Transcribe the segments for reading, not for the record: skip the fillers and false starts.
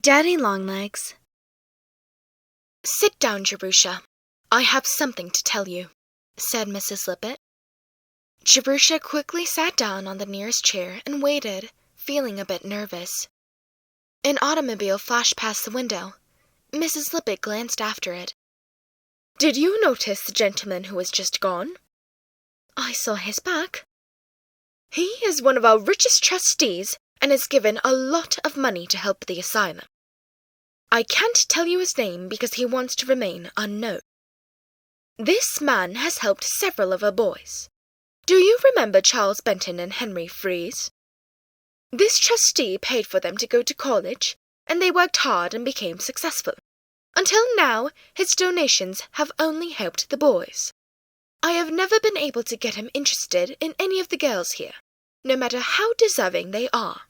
Daddy-long-legs. "Sit down, Jerusha. I have something to tell you," said Mrs. Lippett. Jerusha quickly sat down on the nearest chair and waited, feeling a bit nervous. An automobile flashed past the window. Mrs. Lippett glanced after it. "Did you notice the gentleman who has just gone?" "I saw his back." "He is one of our richest trustees and has given a lot of money to help the asylum. I can't tell you his name because he wants to remain unknown. This man has helped several of our boys. Do you remember Charles Benton and Henry Fries? This trustee paid for them to go to college, and they worked hard and became successful. Until now, his donations have only helped the boys. I have never been able to get him interested in any of the girls here, no matter how deserving they are.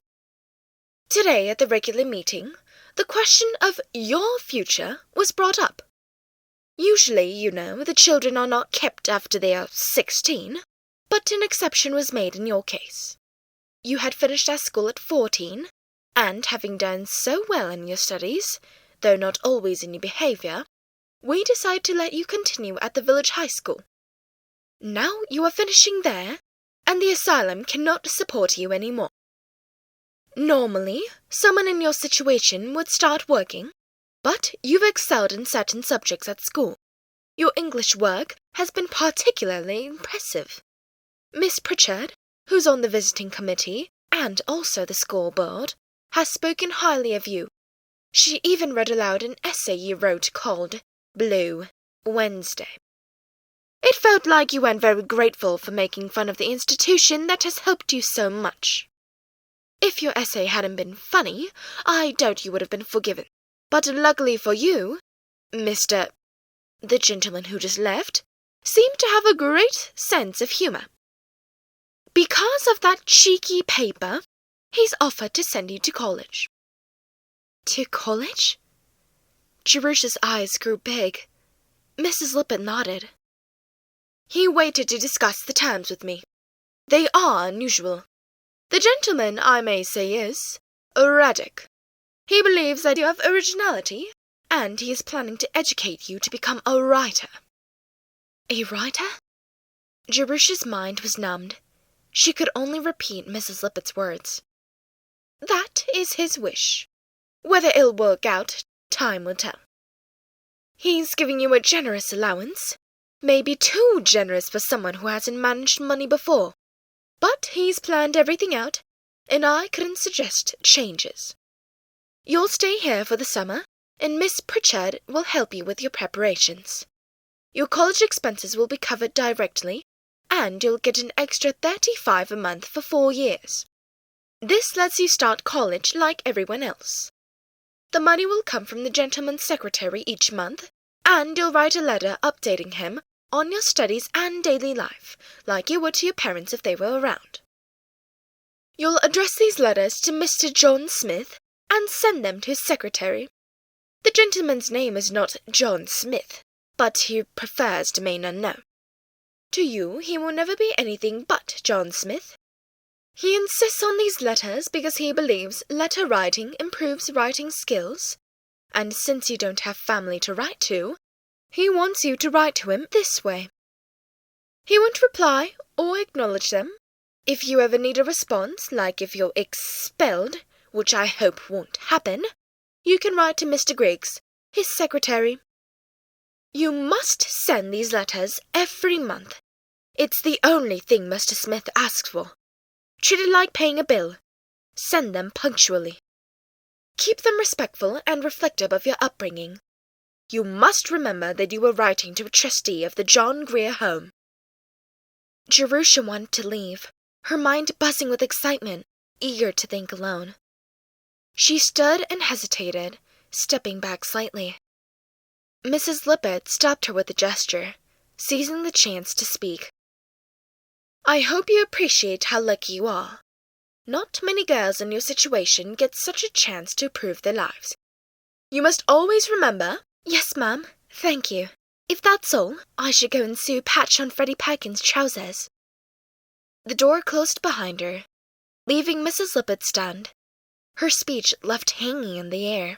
Today at the regular meeting, the question of your future was brought up. Usually, you know, the children are not kept after they are 16, but an exception was made in your case. You had finished our school at 14, and having done so well in your studies, though not always in your behavior, we decided to let you continue at the village high school. Now you are finishing there, and the asylum cannot support you any more. Normally, someone in your situation would start working, but you've excelled in certain subjects at school. Your English work has been particularly impressive. Miss Pritchard, who's on the visiting committee and also the school board, has spoken highly of you. She even read aloud an essay you wrote called Blue Wednesday. It felt like you weren't very grateful for making fun of the institution that has helped you so much. If your essay hadn't been funny, I doubt you would have been forgiven. But luckily for you, the gentleman who just left, seemed to have a great sense of humor. Because of that cheeky paper, he's offered to send you to college." "To college?" Jerusha's eyes grew big. Mrs. Lippett nodded. "He waited to discuss the terms with me. They are unusual. The gentleman, I may say, is erratic. He believes that you have originality, and he is planning to educate you to become a writer." "A writer?" Jerusha's mind was numbed. She could only repeat Mrs. Lippett's words. "That is his wish. Whether it'll work out, time will tell. He's giving you a generous allowance, maybe too generous for someone who hasn't managed money before. But he's planned everything out, and I couldn't suggest changes. You'll stay here for the summer, and Miss Pritchard will help you with your preparations. Your college expenses will be covered directly, and you'll get an extra $35 a month for 4 years. This lets you start college like everyone else. The money will come from the gentleman's secretary each month, and you'll write a letter updating him on your studies and daily life, like you would to your parents if they were around. You'll address these letters to Mr. John Smith and send them to his secretary. The gentleman's name is not John Smith, but he prefers to remain unknown. To you he will never be anything but John Smith. He insists on these letters because he believes letter writing improves writing skills, and since you don't have family to write to, he wants you to write to him this way. He won't reply or acknowledge them. If you ever need a response, like if you're expelled, which I hope won't happen, you can write to Mr. Griggs, his secretary. You must send these letters every month. It's the only thing Mr. Smith asks for. Treat it like paying a bill. Send them punctually. Keep them respectful and reflective of your upbringing. You must remember that you were writing to a trustee of the John Grier Home." Jerusha wanted to leave, her mind buzzing with excitement, eager to think alone. She stood and hesitated, stepping back slightly. Mrs. Lippett stopped her with a gesture, seizing the chance to speak. "I hope you appreciate how lucky you are. Not many girls in your situation get such a chance to improve their lives. You must always remember—" "Yes, ma'am, thank you. If that's all, I should go and sew a patch on Freddie Perkins' trousers." The door closed behind her, leaving Mrs. Lippett stunned. her speech left hanging in the air.